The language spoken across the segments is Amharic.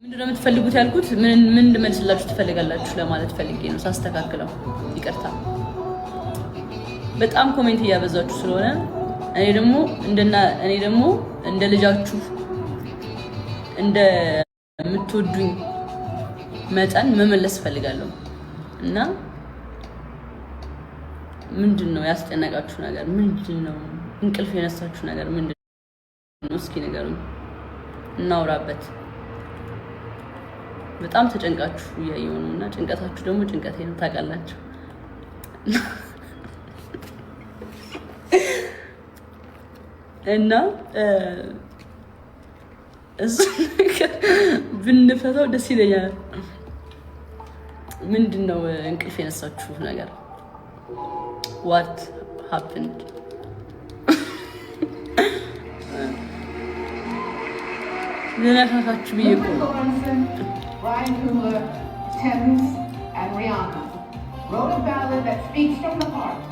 ምንድነው የምትፈልጉት ያልኩት ምን እንድመልስላችሁ ትፈልጋላችሁ ለማለት ፈልጌ ነው ሳስተካክለው። ይቅርታ በጣም ኮሜንት እያበዛችሁ ስለሆነ እኔ ደግሞ እንደ ልጃችሁ እንደ የምትወዱኝ መጠን መመለስ ፈልጋለሁ እና ምንድነው ያስጨነቃችሁ ነገር? ምንድነው እንቅልፍ የነሳችሁ ነገር ምንድነው? እስኪ ንገሩኝ እናውራበት። በጣም ተጨንቃችሁ እያየሁ ነው እና ጭንቀታችሁ ደግሞ ጭንቀቴ ነው ታውቃላችሁ። እና እሱ ብንፈታው ደስ ይለኛል። ምንድነው እንቅልፍ የነሳችሁ ነገር? What happened? ለነካካችሁ ብዬ እኮ Ryan Coogler, Thames, and Rihanna wrote a ballad that speaks from the heart.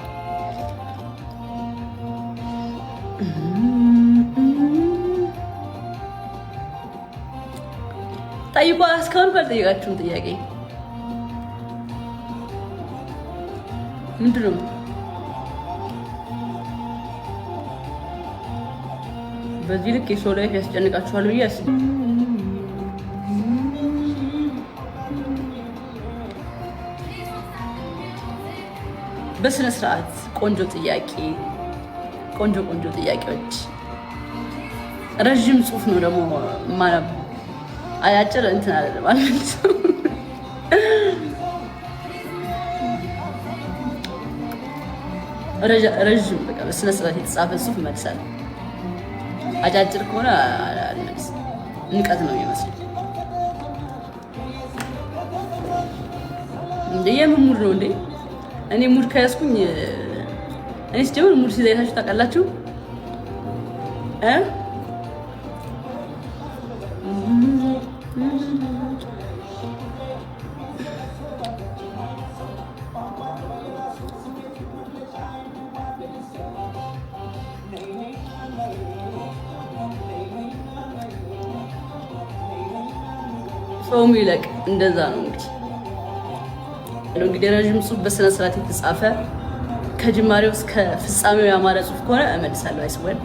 ጠይቋ እስካሁን ባልጠየቃችሁም ጥያቄ ምንድን ነው? በዚህ ልክ የሰው ላይፍ ያስጨንቃችኋል ብዬ አስብ። በስነ ስርዓት ቆንጆ ጥያቄ፣ ቆንጆ ጥያቄዎች። ረዥም ጽሁፍ ነው ደግሞ ማለት አያጭር እንትን አይደለም ማለት ነው። ረዥም በቃ በስነ ስርዓት የተጻፈ ጽሁፍ መልሳል። አጫጭር ከሆነ አልመልስ ንቀት ነው የሚመስለው። እንደ የምን ሙድ ነው እንዴ? እኔ ሙድ ከያዝኩኝ እኔ ስጀምር ሙድ ሲይዛችሁ ታውቃላችሁ እ ሰውም ይለቅ እንደዛ ነው እንግዲህ ረዥም ጽሁፍ በስነ ስርዓት የተጻፈ ከጅማሬው እስከ ፍጻሜው ያማረ ጽሁፍ ከሆነ እመልሳለሁ። አይስወል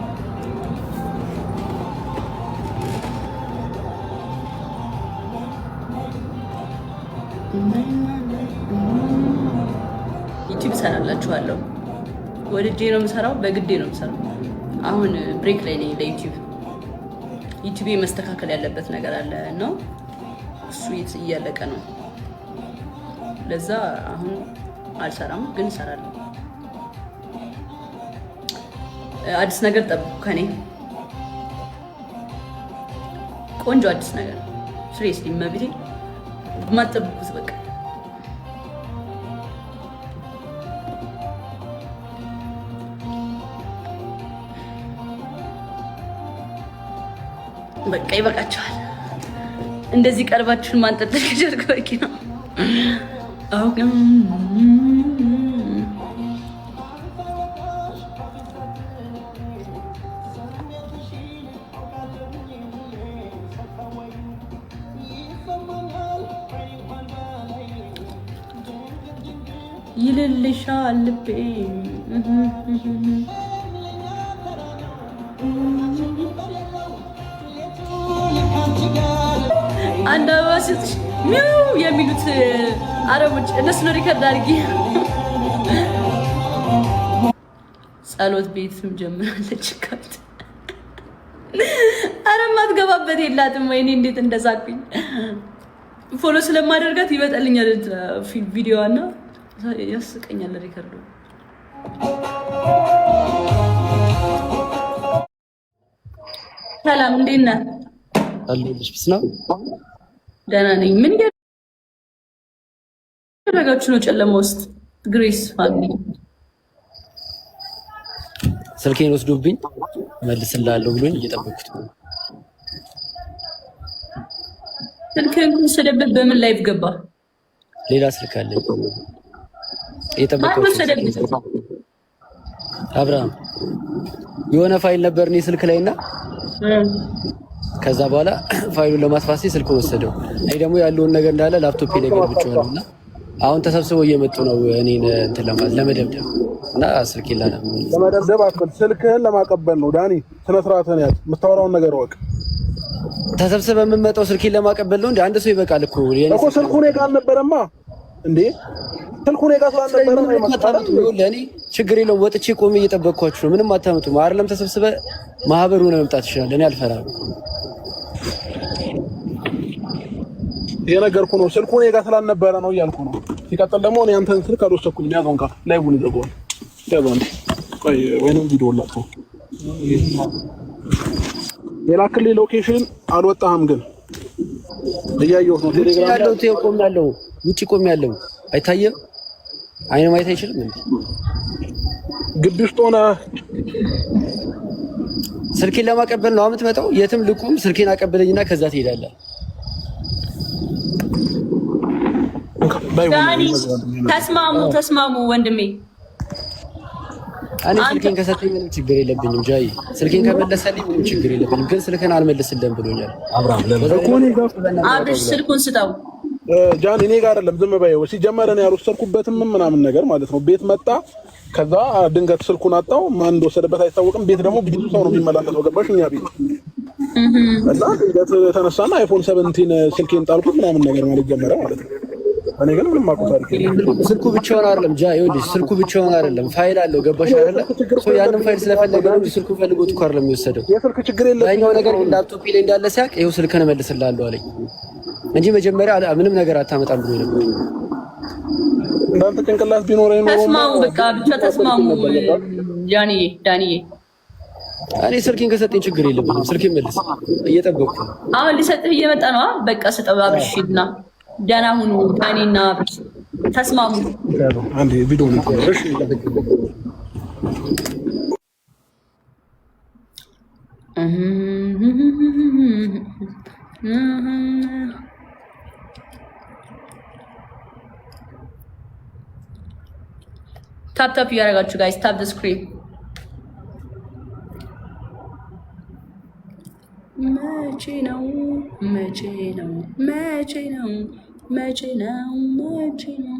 ዩቲዩብ እሰራላችኋለሁ። ወድጄ ነው የምሰራው፣ በግዴ ነው የምሰራው። አሁን ብሬክ ላይ ነኝ ለዩቲዩብ። ዩቲዩብ መስተካከል ያለበት ነገር አለ ነው እሱ እያለቀ ነው። ለዛ አሁን አልሰራም፣ ግን እሰራለሁ። አዲስ ነገር ጠብቁ ከኔ። ቆንጆ አዲስ ነገር ፍሬስሊ መብቴ ማጠብቁት በቃ ይበቃችኋል። እንደዚህ ቀርባችሁን ማንጠልጠል ከጀርገ በቂ ነው። አውቅም ይልልሻል ልቤ አንድ አበባ ስትሽ ሚው የሚሉት አረቦች እነሱን ሪከርድ አድርጊ። ጸሎት ቤትም ጀምራለች ካት አረማት ገባበት የላትም። ወይኔ እንዴት እንደሳቅኝ። ፎሎ ስለማደርጋት ይበጣልኛል ቪዲዮዋና ያስቀኛል ሪከርዱ። ሰላም እንዴት ነህ? አለልሽ ብስና ደህና ነኝ። ምን ያደረጋችሁ ነው ጨለማ ውስጥ? ግሬስ ፋሚሊ ስልኬን ወስዶብኝ መልስልሃለሁ ብሎኝ እየጠበኩት ነው። ስልክህን ወሰደበት? በምን ላይቭ ገባ? ሌላ ስልክ አለኝ እየጠበኩት። አብርሃም የሆነ ፋይል ነበር እኔ ስልክ ላይና ከዛ በኋላ ፋይሉን ለማጥፋት ሲል ስልኩን ወሰደው። እኔ ደግሞ ያለውን ነገር እንዳለ ላፕቶፕ ላይ ገልብጬዋለሁ እና አሁን ተሰብስበው እየመጡ ነው እኔን እንትን ለመደብደብ እና ስልክ ይላል ለመደብደብ አትበል፣ ስልክህን ለማቀበል ነው ዳኒ። ስነ ስርዓትህን ያዝ፣ የምታወራውን ነገር ወቅ። ተሰብስበው የምመጣው ስልኬን ለማቀበል ነው እንዴ? አንድ ሰው ይበቃል እኮ እኮ ስልኩ እኔ ጋር አልነበረማ እንዴ? ስልኩ እኔ ጋር ስላልነበረ ነው የመጣው። ለእኔ ችግር የለውም፣ ወጥቼ ቆሜ እየጠበቅኳችሁ ነው። ምንም አታመጡም አይደለም። ተሰብስበህ ማህበሩ ነው መምጣት ይችላል። እኔ አልፈራም። የነገርኩህ ነው ስልኩ እኔ ጋር ስላልነበረ ነው እያልኩ ነው። ሲቀጥል ደግሞ እኔ አንተን ስልክ አልወሰድኩም። ያዘውን ጋር ላይቡን ይዘጋዋል። ያዘውን ቆይ ወይንም ቪዲዮ ላጥፎ የላክልኝ ሎኬሽን አልወጣህም፣ ግን እያየሁት ነው። ቴሌግራም ያለው ተው ቆሜያለሁ፣ ውጪ ቆሜያለሁ። አይታየም? አይኔ ማየት አይችልም እንዴ? ግቢ ውስጥ ሆነ ስልኬን ለማቀበል ነው የምትመጣው? የትም ልቁም፣ ስልኬን አቀበለኝና ከዛ ትሄዳለህ። ዳኒ ተስማሙ ወንድሜ። እኔ ስልኬን ከሰጠኝ ምንም ችግር የለብኝም። ጃይ ስልኬን ከመለሰልኝ ምንም ችግር የለብኝም። ግን ስልክህን አልመልስልህም ብሎኛል አብርሽ። ስልኩን ስጠው ጃን። እኔ ጋር አይደለም፣ ዝም በይው። ሲጀመር እኔ ያልወሰድኩበትም ምናምን ነገር ማለት ነው። ቤት መጣ፣ ከዛ ድንገት ስልኩን አጣው። ማን እንደወሰደበት አይታወቅም። ቤት ደግሞ ብዙ ሰው ነው የሚመላለሰው፣ ገባሽ? እኛ ቤት እና ድንገት ተነሳና አይፎን 17 ስልኬን ጣልኩት ምናምን ነገር ማለት ጀመረ ማለት ነው። እኔ ግን ምንም አቆጣሪ ስልኩ ብቻውን አይደለም ጃ፣ ይኸውልሽ ስልኩ ብቻውን አይደለም፣ ፋይል አለው። ገባሽ አይደለ? ሶ ያንን ፋይል ስለፈለገ ነው እንጂ ስልኩ ፈልጎት እኮ አይደለም የሚወሰደው። የስልክ ችግር የለም። ያኛው ነገር ግን ላፕቶፕ ላይ እንዳለ ሲያውቅ ይኸው ስልክህን እመልስልሃለሁ አለኝ እንጂ መጀመሪያ ምንም ነገር አታመጣም ብሎ ነበር። እንዳንተ ጭንቅላት ቢኖረኝ ነው። ተስማሙ፣ በቃ ብቻ ተስማሙ። ዳኒዬ እኔ ስልኬን ከሰጠኝ ችግር የለብኝም። ስልኬን መልስ፣ እየጠበቅኩ ነው። አሁን ሊሰጥህ እየመጣ ነው። በቃ ስጠው አብርሽና ደህና ሁኑ። ዳኒና አብርሽ ተስማሙ። አንዴ ቪዲዮ ነው። እሺ ታፕ እያደረጋችሁ ጋይስ፣ ታፕ ዘ ስክሪን። መቼ ነው መቼ ነው መቼ ነው መቼ ነው መቼ ነው?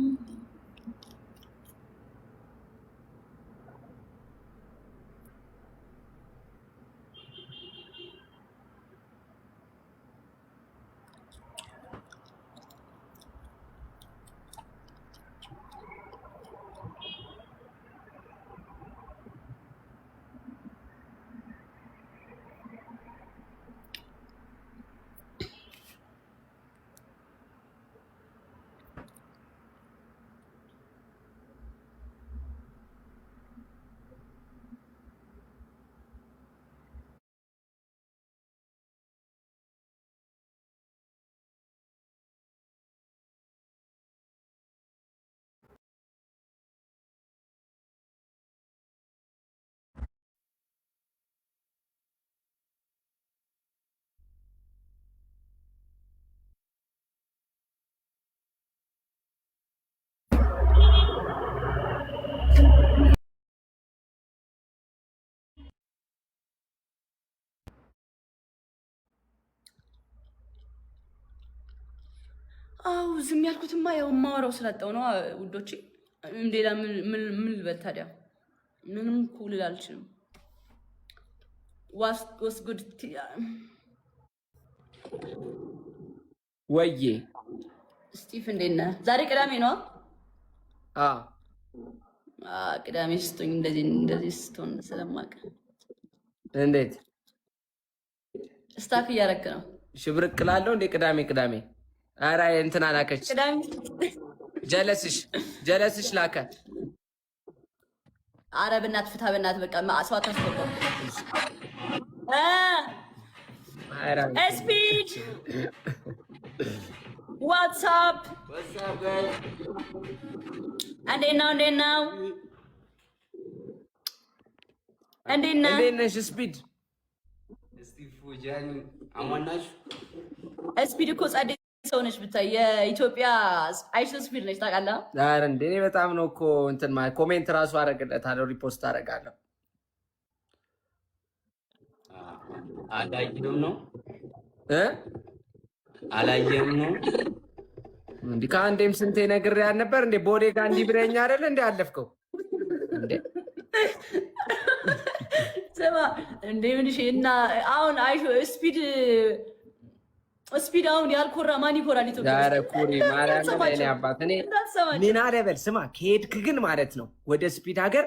አው ዝም ያልኩትማ ያው ማወራው ስላጣው ነው ውዶቼ። ሌላ ምን ልበል ታዲያ? ምንም ኩል አልችልም። ዋስ ጉድ ወዬ ስቲፍ እንዴት ነህ? ዛሬ ቅዳሜ ነው። ቅዳሜ ስትሆኝ እንደዚህ ስትሆን ስለማውቅ እንዴት ስታክ እያደረክ ነው? ሽብርቅ እላለሁ እንዴ? ቅዳሜ ኧረ እንትን አላከች። ጀለስሽ ላከ። ኧረ በእናትህ ፍታ፣ በእናትህ በቃ ሰው አታስገባ። ስፒድ ዋትስአፕ እንዴት ነሽ? ስፒድ ስፒድ እኮ ጸዴ ሰው ነች ብታይ። የኢትዮጵያ አይሽ ስፒድ ነች ታውቃለህ? ኧረ እንደ እኔ በጣም ነው እኮ እንትን ማለት ኮሜንት ራሱ አደርግለታለሁ፣ ሪፖስት አደርጋለሁ። አዳጊንም ነው አላየም ነው እንዴ? ከአንዴም ስንቴ ነግሬህ ነበር እንዴ? ቦሌ ጋር እንዲህ ብለኸኝ አይደል እንዴ አለፍከው እንዴ? ስማ እንዴ ምን እሺ። እና አሁን አይሾ ስፒድ አሁን ያልኮራ ማን ይኮራል? ኢትዮጵያ ዛሬ ኮሪ ማርያም ለኔ አባት እኔ ምን አደበል። ስማ ከሄድክ ግን ማለት ነው ወደ ስፒድ ሀገር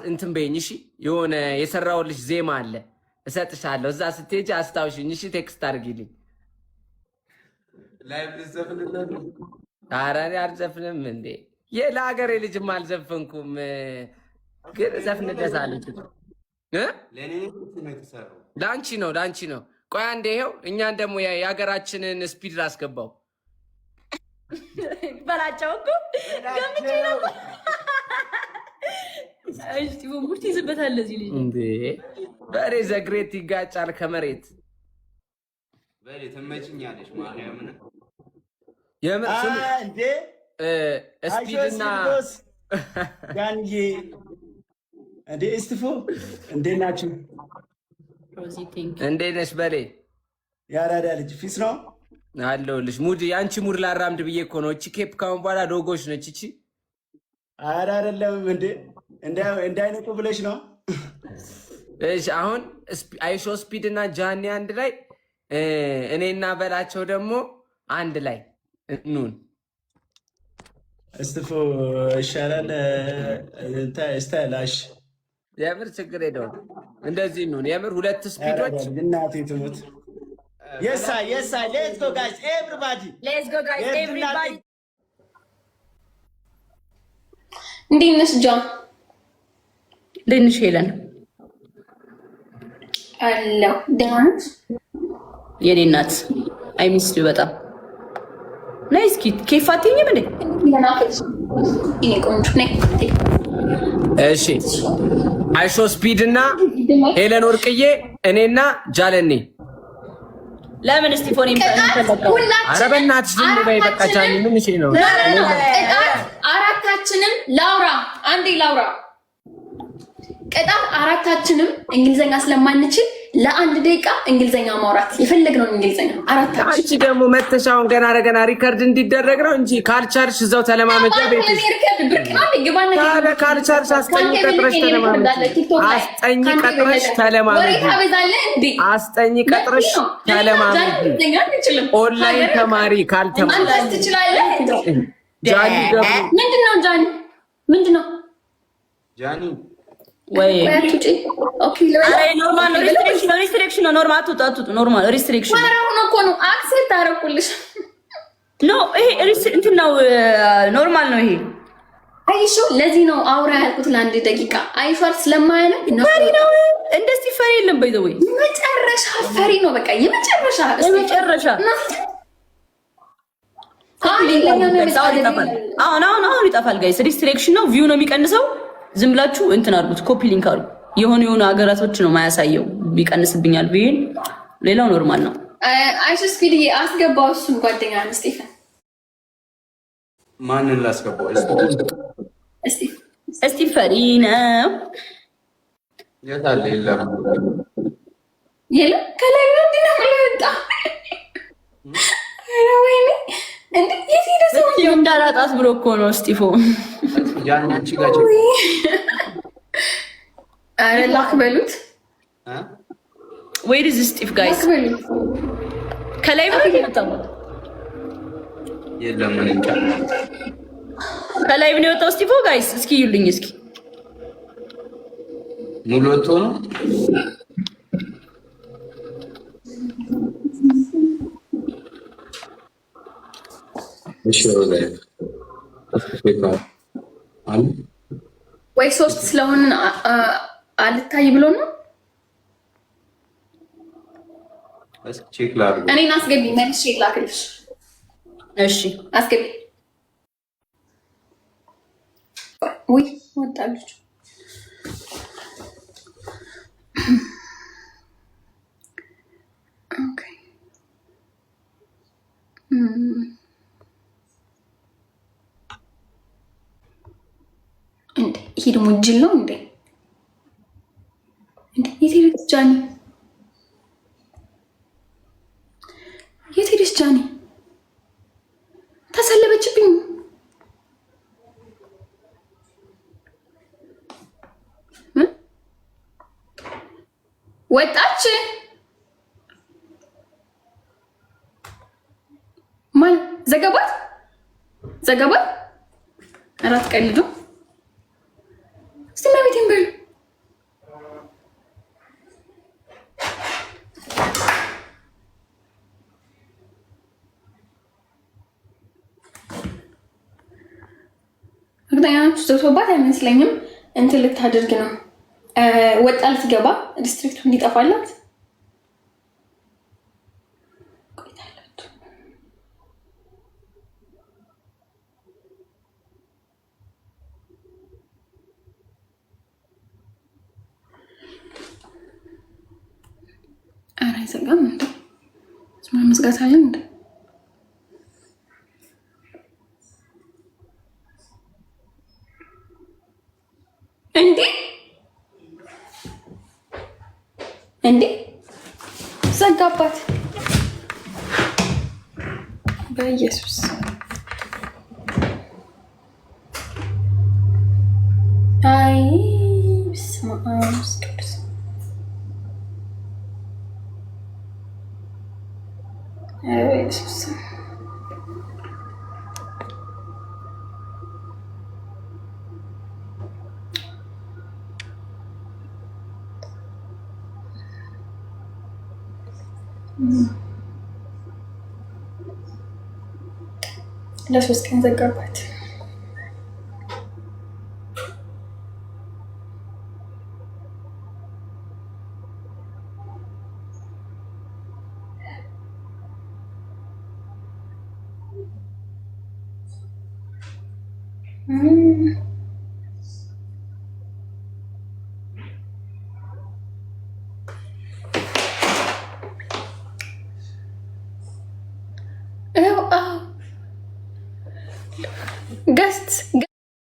እንትን በይኝ እሺ። የሆነ የሰራውልሽ ዜማ አለ እሰጥሻለሁ። እዛ ስትሄጂ አስታውሽኝ እሺ። ቴክስት አድርጊልኝ። ላይቭ ልዘፍንልህ? ኧረ እኔ አልዘፍንም እንዴ። ለሀገሬ ልጅም አልዘፈንኩም ግን እዘፍንለታለሁ። ለእኔ ነው የተሰራው። ለአንቺ ነው። ቆይ አንዴ ይኸው እኛን ደግሞ የሀገራችንን ስፒድ ላስገባው በላቸው እኮ ገምቼ ነው። እሺ ሙርት ይዝበታል ለዚህ ልጅ እንዴ። በሬ ዘግሬት ይጋጫል ከመሬት በሬ ትመችኛለሽ ማርያምን የምር እንዴ ስፒድና ጋንዬ እንዴ እስቲፎ እንዴት ናችሁ? እንዴት ነሽ በሬ? ያራዳ ልጅ ፊስ ነው አለሁልሽ። ሙድ የአንቺ ሙድ ላራምድ ብዬ እኮ ነው። እቺ ኬፕ ካሁን በኋላ ዶጎች ነች እቺ። ኧረ አይደለም እንዴ እንዳይነቁ ብለሽ ነው። እሺ አሁን አይሾ ስፒድ እና ጃኒ አንድ ላይ እኔና በላቸው ደግሞ አንድ ላይ እንሁን። እስቲፎ ይሻላል ስታይላሽ። የምር ችግር የለውም እንደዚህ እንሁን። የምር ሁለት ስፒዶች እናቴ ትሙት። የሳ ሌትስ ጎ ጋይስ ኤቭሪባዲ እንዴት ነሽ ጆን? እንዴት ነሽ ሄለን? አለሁ ደህና ነሽ? የኔ እናት አይ ሚስ ዩ በጣም ነይ። እስኪ ኬፍ አትይኝም እንዴ? እኔ ቆንጆ ነኝ። እሺ አይሾ ስፒድ እና ሄለን ወርቅዬ እኔና ጃለኔ ለምን እስቲፎን ይመጣው? ኧረ በእናትሽ ዝም በይ በቃ። ጃኒ ምን እሺ ነው? አራታችንም ላውራ አንዴ ላውራ። ቅጣት አራታችንም እንግሊዘኛ ስለማንችል ለአንድ ደቂቃ እንግሊዘኛ ማውራት የፈለግነው እንግሊዘኛ አራታችን። አንቺ ደግሞ መተሻውን ገና ሪከርድ እንዲደረግ ነው እንጂ ካልቻልሽ እዛው ተለማመጃ ቤትሽ። ካልቻልሽ አስጠኝ ቀጥረሽ ተለማመጂ። አስጠኝ ቀጥረሽ ተለማመጂ። ኦንላይን ተማሪ ካልተማሪ ትችላለህ። ጃኒ ደግሞ ምንድነው ጃኒ ምንድነው ጃኒ ወይ ኦኬ ኖርማል ሪስትሪክሽን ነው። ኖርማል አትውጡ ኖርማል ሪስትሪክሽን ማራውን እኮ ነው አክሴፕት አደረኩልሽ። ኖ ይሄ እንትን ነው ኖርማል ነው ይሄ። አይሾ ለዚህ ነው አውራ ያልኩት ለአንድ ደቂቃ። አይሾል ስለማያነው ፈሪ ነው እንደዚህ ፈሪ የለም። ባይ ዘ ወይ የመጨረሻ ፈሪ ነው በቃ የመጨረሻ አሁን ይጠፋል ጋይስ። ሪስትሪክሽን ነው ቪው ነው የሚቀንሰው። ዝም ብላችሁ እንትን አድርጉት፣ ኮፒ ሊንክ አድርጉ። የሆኑ ሀገራቶች ነው ማያሳየው ቢቀንስብኛል ብዬ። ሌላው ኖርማል ነው። አይሾ ስፒድ አስገባው እሱን ጓደኛ ነው ስቴፈን። ማንን ላስገባው? እስቲ ፈሪ ነው የታለ? የለም ከላይ ነው እንዲና ወጣ። አረ ወይኔ እንዴ የት ሄደ ሰውዬው? እንዳላጣት ብሎ እኮ ነው ስቲፎ። ጃኒያንቺ ጋር አረ ላክ በሉት። ዌር ኢዝ ስቲፍ ጋይስ? ከላይ ነው የወጣው። የለም ምን እንካ ከላይ ነው የወጣው ስቲፎ ጋይስ። እስኪ ይሉኝ እስኪ ሙሉ ወጥቶ ነው። እሺ ወላይ ወይ ሶስት ስለሆነ አልታይ ብሎ ነው። እስኪ ቼክ ላድርግ። እኔን አስገቢ መልስ ቼክ ላክልሽ። እሺ አስገቢ። ወይ ወጣለች። ኦኬ እንዴ ይሄ ደግሞ ጅል ነው እንዴ? እንዴ የት ሄደች ጃኒ? ጃኒ ተሰለበችብኝ። ወጣች ማን ዘገባት አራት ቀልዱ እስቲ ማቤቴን በሉ እርግጠኛችሁ ዘግቶባት አይመስለኝም። እንትን ልታደርግ ነው ወጣ ልትገባ ዲስትሪክቱ እንዲጠፋላት ኧረ አይዘጋም እንዴ? ስማ መዝጋት አለ እንዴ? እንዴ ዘጋባት። በኢየሱስ አይ በስመ አብ ወመንፈስ ቅዱስ በኢየሱስ ለሶስት ቀን ዘጋባት። ገስት